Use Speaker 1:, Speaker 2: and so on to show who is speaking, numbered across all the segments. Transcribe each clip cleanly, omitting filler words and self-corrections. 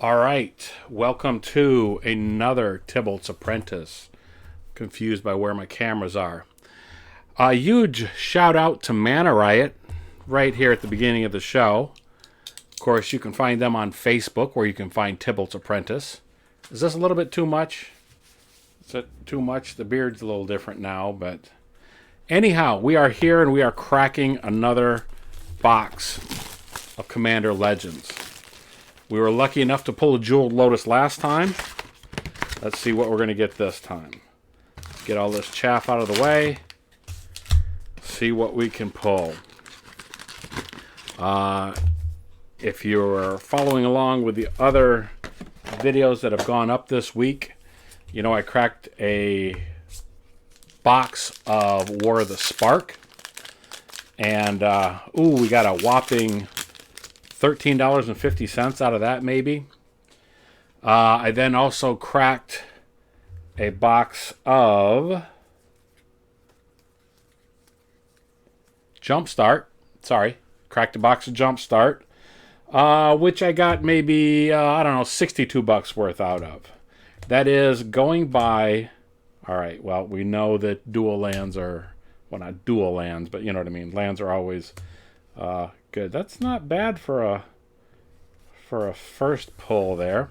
Speaker 1: All right, welcome to another Tibalt's Apprentice. Confused by where my cameras are. A huge shout out to Mana Riot right here at the beginning of the show. Of course, you can find them on Facebook where you can find Tibalt's Apprentice. Is this a little bit too much? Is it too much? The beard's a little different now, but anyhow, we are here and we are cracking another box of Commander Legends. We were lucky enough to pull a Jeweled Lotus last time. Let's see what we're going to get this time. Get all this chaff out of the way. See what we can pull. If you're following along with the other videos that have gone up this week, you know I cracked a box of War of the Spark. And, we got a whopping $13.50 out of that, maybe. I then also cracked a box of Jumpstart. Sorry, cracked a box of Jumpstart, which I got maybe, I don't know, 62 bucks worth out of. That is going by, all right, well, we know that dual lands are, well, not dual lands, but you know what I mean. Lands are always good. That's not bad for a first pull there.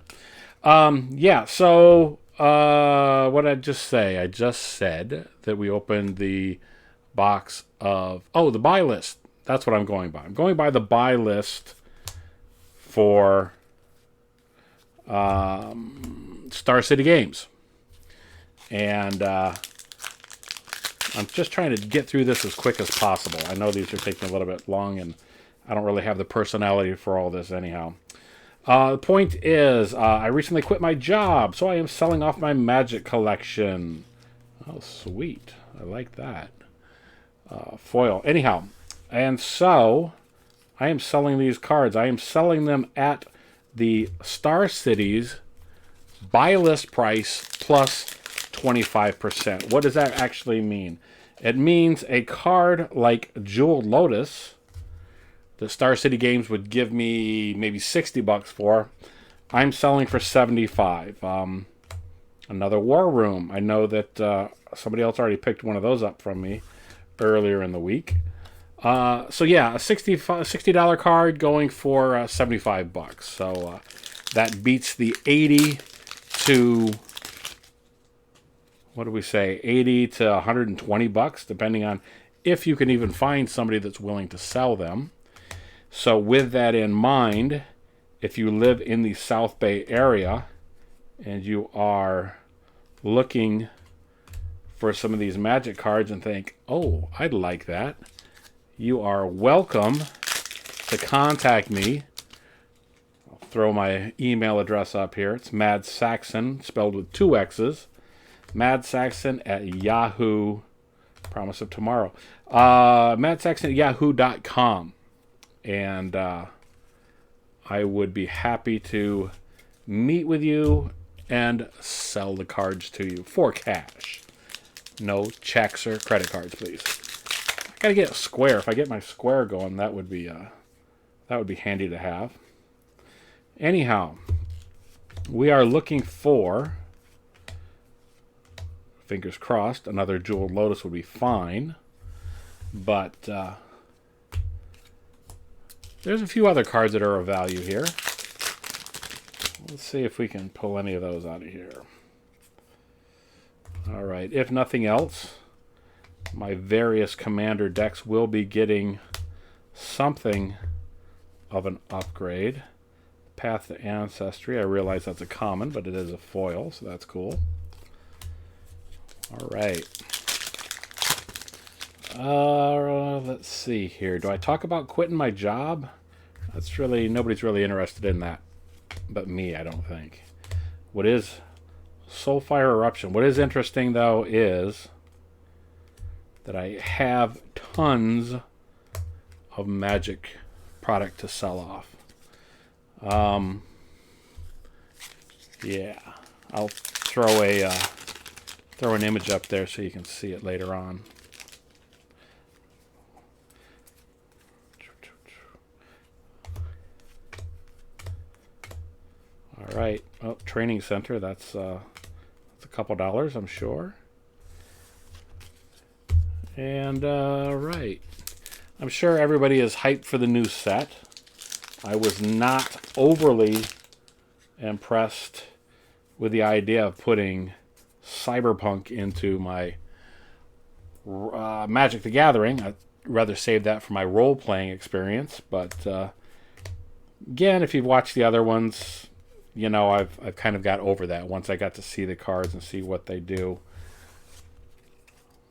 Speaker 1: So what did I just say? I just said that we opened the box of the buy list. That's what I'm going by. I'm going by the buy list for Star City Games. And I'm just trying to get through this as quick as possible. I know these are taking a little bit long, and I don't really have the personality for all this anyhow. The point is, I recently quit my job, so I am selling off my Magic collection. Oh, sweet. I like that. Foil. Anyhow, and so I am selling these cards. I am selling them at the Star Cities buy list price plus 25%. What does that actually mean? It means a card like Jeweled Lotus, the Star City Games would give me maybe 60 bucks for, I'm selling for 75. Another War Room. I know that somebody else already picked one of those up from me earlier in the week. So yeah, a $60 card going for 75 bucks. So that beats the 80 to, what do we say, 80 to 120 bucks, depending on if you can even find somebody that's willing to sell them. So with that in mind, if you live in the South Bay area and you are looking for some of these Magic cards and think, oh, I'd like that, you are welcome to contact me. I'll throw my email address up here. It's Mad Saxon, spelled with 2 X's. MadSaxon at Yahoo. Promise of tomorrow. MadSaxon at Yahoo.com. And I would be happy to meet with you and sell the cards to you for cash. No checks or credit cards, please. I gotta get a square. If I get my square going, that would be handy to have. Anyhow, we are looking for, fingers crossed, another Jeweled Lotus would be fine. But there's a few other cards that are of value here. Let's see if we can pull any of those out of here. All right. If nothing else, my various Commander decks will be getting something of an upgrade. Path to Ancestry. I realize that's a common, but it is a foil, so that's cool. All right. Let's see here. Do I talk about quitting my job? That's really, nobody's really interested in that but me, I don't think. What is Soulfire Eruption? What is interesting, though, is that I have tons of Magic product to sell off. Yeah, I'll throw an image up there so you can see it later on. right. Oh, training center. That's a couple dollars, I'm sure. And right. I'm sure everybody is hyped for the new set. I was not overly impressed with the idea of putting Cyberpunk into my Magic the Gathering. I'd rather save that for my role-playing experience. But again, if you've watched the other ones, you know I've kind of got over that once I got to see the cards and see what they do.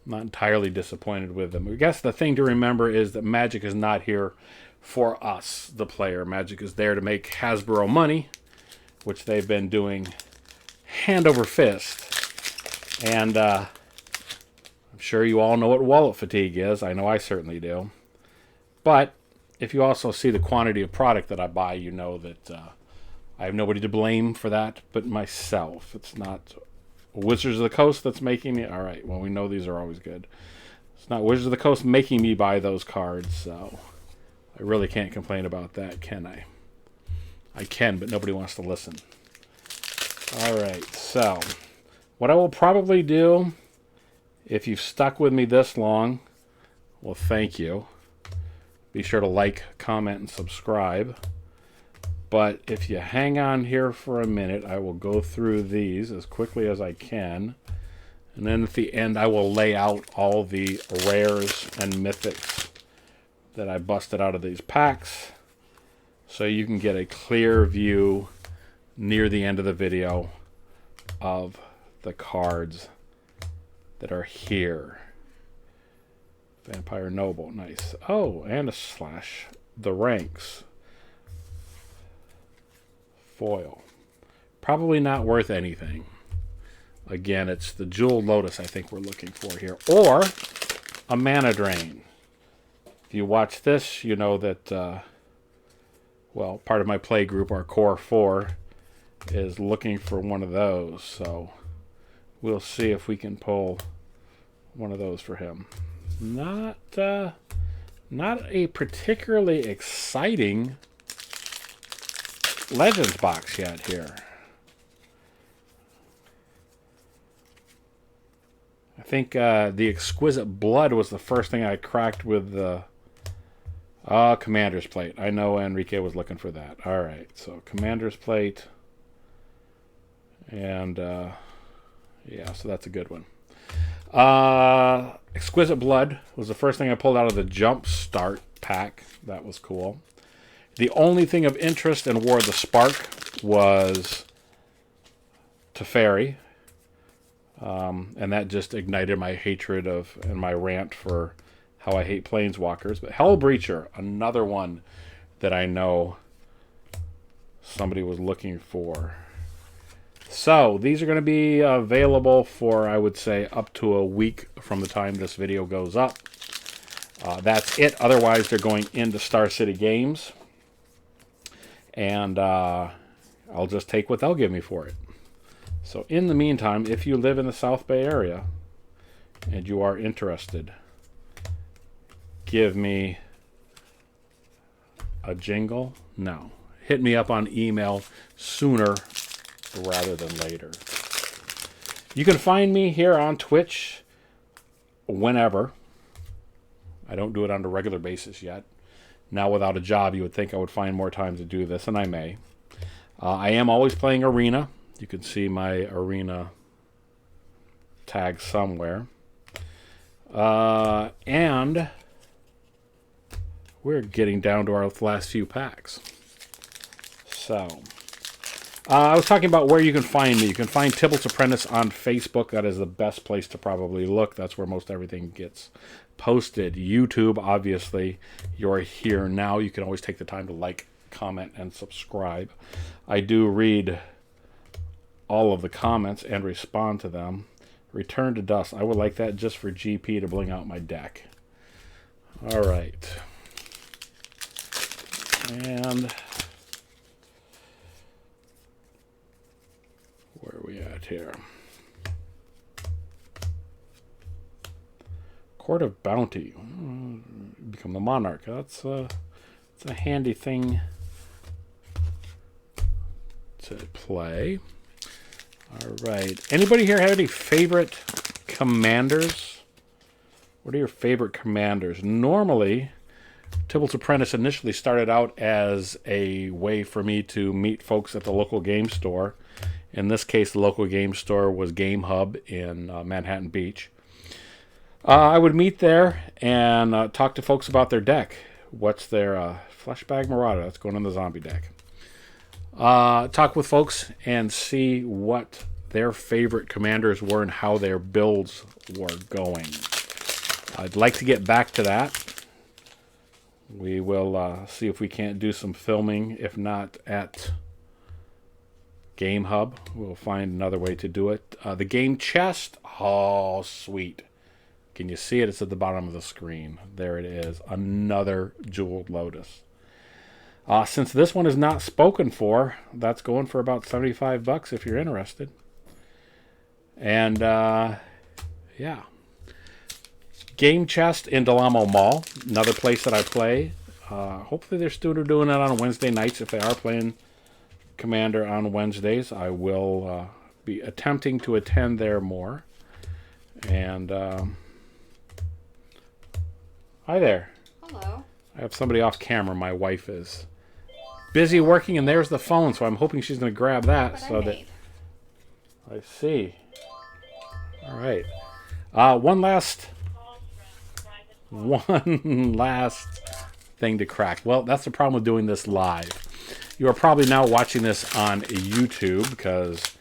Speaker 1: Not entirely disappointed with them. I guess the thing to remember is that Magic is not here for us, the player. Magic is there to make Hasbro money, which they've been doing hand over fist. And I'm sure you all know what wallet fatigue is. I know I certainly do. But if you also see the quantity of product that I buy, you know that I have nobody to blame for that but myself. It's not Wizards of the Coast that's making me... All right, well, we know these are always good. It's not Wizards of the Coast making me buy those cards, so I really can't complain about that, can I? I can, but nobody wants to listen. All right, so what I will probably do, if you've stuck with me this long, well, thank you. Be sure to like, comment, and subscribe. But if you hang on here for a minute, I will go through these as quickly as I can. And then at the end, I will lay out all the rares and mythics that I busted out of these packs, so you can get a clear view near the end of the video of the cards that are here. Vampire Noble, nice. Oh, and a slash. The ranks. Foil. Probably not worth anything. Again, it's the Jeweled Lotus I think we're looking for here. Or a Mana Drain. If you watch this, you know that, well, part of my play group, our Core 4, is looking for one of those. So we'll see if we can pull one of those for him. Not a particularly exciting Legends box yet here. I think the Exquisite Blood was the first thing I cracked with the Commander's Plate. I know Enrique was looking for that. All right, so Commander's Plate. And, yeah, so that's a good one. Exquisite Blood was the first thing I pulled out of the Jump Start pack. That was cool. The only thing of interest in War of the Spark was Teferi. And that just ignited my hatred of and my rant for how I hate Planeswalkers. But Hellbreacher, another one that I know somebody was looking for. So these are going to be available for, I would say, up to a week from the time this video goes up. That's it. Otherwise, they're going into Star City Games. And I'll just take what they'll give me for it. So in the meantime, if you live in the South Bay area and you are interested, give me a jingle. No. Hit me up on email sooner rather than later. You can find me here on Twitch whenever. I don't do it on a regular basis yet. Now, without a job, you would think I would find more time to do this, and I may. I am always playing Arena. You can see my Arena tag somewhere. And we're getting down to our last few packs. So, I was talking about where you can find me. You can find Tibalt's Apprentice on Facebook. That is the best place to probably look. That's where most everything gets posted. YouTube, obviously, you're here now. You can always take the time to like, comment, and subscribe. I do read all of the comments and respond to them. Return to Dust. I would like that just for GP to bling out my deck. All right. And where are we at here? Court of Bounty. Become the Monarch. It's a handy thing to play. All right. Anybody here have any favorite commanders? What are your favorite commanders? Normally, Tibalt's Apprentice initially started out as a way for me to meet folks at the local game store. In this case, the local game store was Game Hub in Manhattan Beach. I would meet there and talk to folks about their deck. What's their Fleshbag Marauder? That's going on the zombie deck. Talk with folks and see what their favorite commanders were and how their builds were going. I'd like to get back to that. We will see if we can't do some filming. If not at Game Hub, we'll find another way to do it. The game chest, oh sweet. Can you see it? It's at the bottom of the screen. There it is. Another Jeweled Lotus. Since this one is not spoken for, that's going for about $75 if you're interested. And yeah. Game Chest in Delamo Mall, another place that I play. Hopefully they're still doing it on Wednesday nights. If they are playing Commander on Wednesdays, I will be attempting to attend there more. And hi there.
Speaker 2: Hello.
Speaker 1: I have somebody off camera. My wife is busy working, and there's the phone, so I'm hoping she's going to grab that.
Speaker 2: What
Speaker 1: so
Speaker 2: I
Speaker 1: that
Speaker 2: made.
Speaker 1: I see. All right. One last thing to crack. Well, that's the problem with doing this live. You are probably now watching this on YouTube because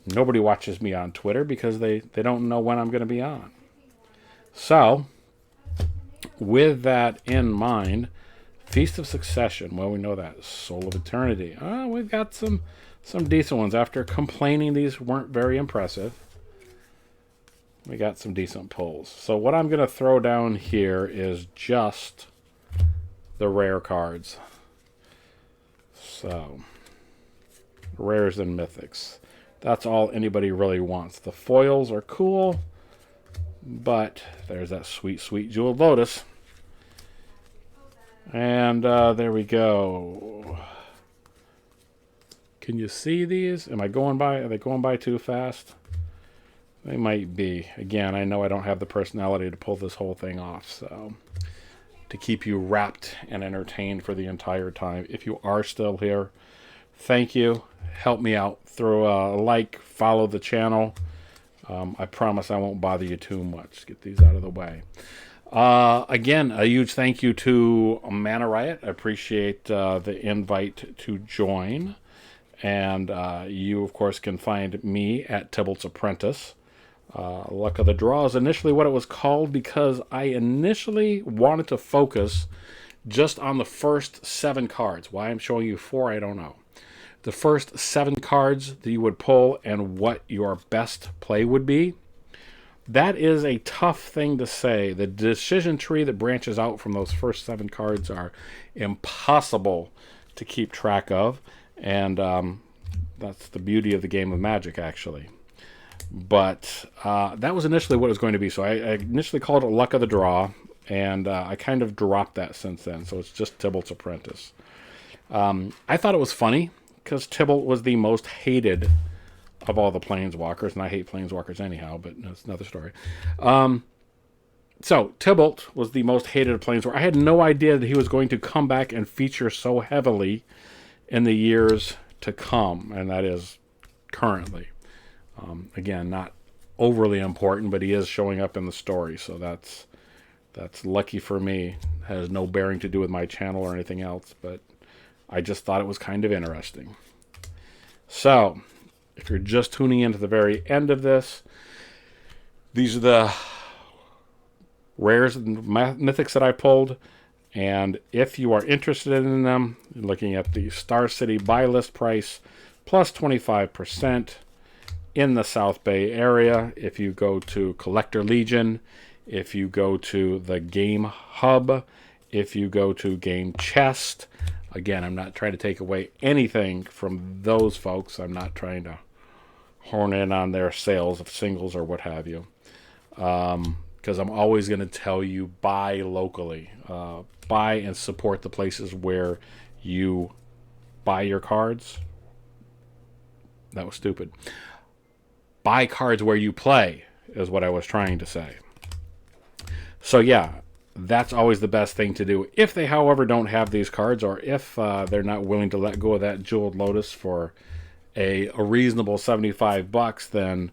Speaker 1: nobody watches me on Twitter because they don't know when I'm going to be on. So, with that in mind, Feast of Succession. Well, we know that. Soul of Eternity. We've got some decent ones. After complaining these weren't very impressive, we got some decent pulls. So what I'm going to throw down here is just the rare cards. So, rares and mythics. That's all anybody really wants. The foils are cool, but there's that sweet, sweet Jeweled Lotus. And there we go. Can you see these? Am I going by? Are they going by too fast? They might be. Again, I know I don't have the personality to pull this whole thing off, so to keep you wrapped and entertained for the entire time. If you are still here, thank you. Help me out. Throw a like, follow the channel. I promise I won't bother you too much. Get these out of the way. Again, a huge thank you to Mana Riot. I appreciate the invite to join. And you, of course, can find me at Tibalt's Apprentice. Luck of the Draw is initially what it was called because I initially wanted to focus just on the first 7 cards. Why I'm showing you 4, I don't know. The first 7 cards that you would pull and what your best play would be. That is a tough thing to say. The decision tree that branches out from those first 7 cards are impossible to keep track of. And that's the beauty of the game of Magic, actually. But that was initially what it was going to be. So I initially called it Luck of the Draw, and I kind of dropped that since then. So it's just Tibalt's Apprentice. I thought it was funny because Tibalt was the most hated of all the Planeswalkers, and I hate Planeswalkers anyhow, but that's another story. So Tibalt was the most hated of Planeswalkers. I had no idea that he was going to come back and feature so heavily in the years to come, and that is currently. Again, not overly important, but he is showing up in the story, so that's lucky for me. It has no bearing to do with my channel or anything else, but I just thought it was kind of interesting. So, if you're just tuning in to the very end of this, these are the rares and mythics that I pulled. And if you are interested in them, looking at the Star City buy list price plus 25% in the South Bay area. If you go to Collector Legion, if you go to the Game Hub, if you go to Game Chest, again, I'm not trying to take away anything from those folks. I'm not trying to horn in on their sales of singles or what have you. Because I'm always going to tell you buy locally. Buy and support the places where you buy your cards. that was stupid. Buy cards where you play is what I was trying to say. So yeah, that's always the best thing to do. If they, however, don't have these cards, or if they're not willing to let go of that Jeweled Lotus for a reasonable $75, then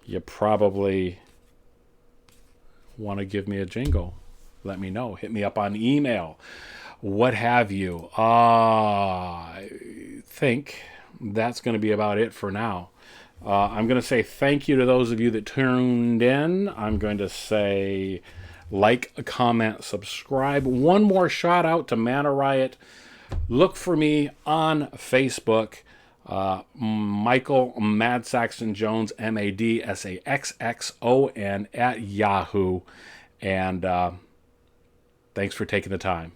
Speaker 1: you probably want to give me a jingle. Let me know. Hit me up on email. What have you. I think that's going to be about it for now. I'm going to say thank you to those of you that tuned in. I'm going to say like, comment, subscribe. One more shout out to Mana Riot. Look for me on Facebook. Michael Mad Saxon Jones, MADSAXXON at Yahoo. And thanks for taking the time.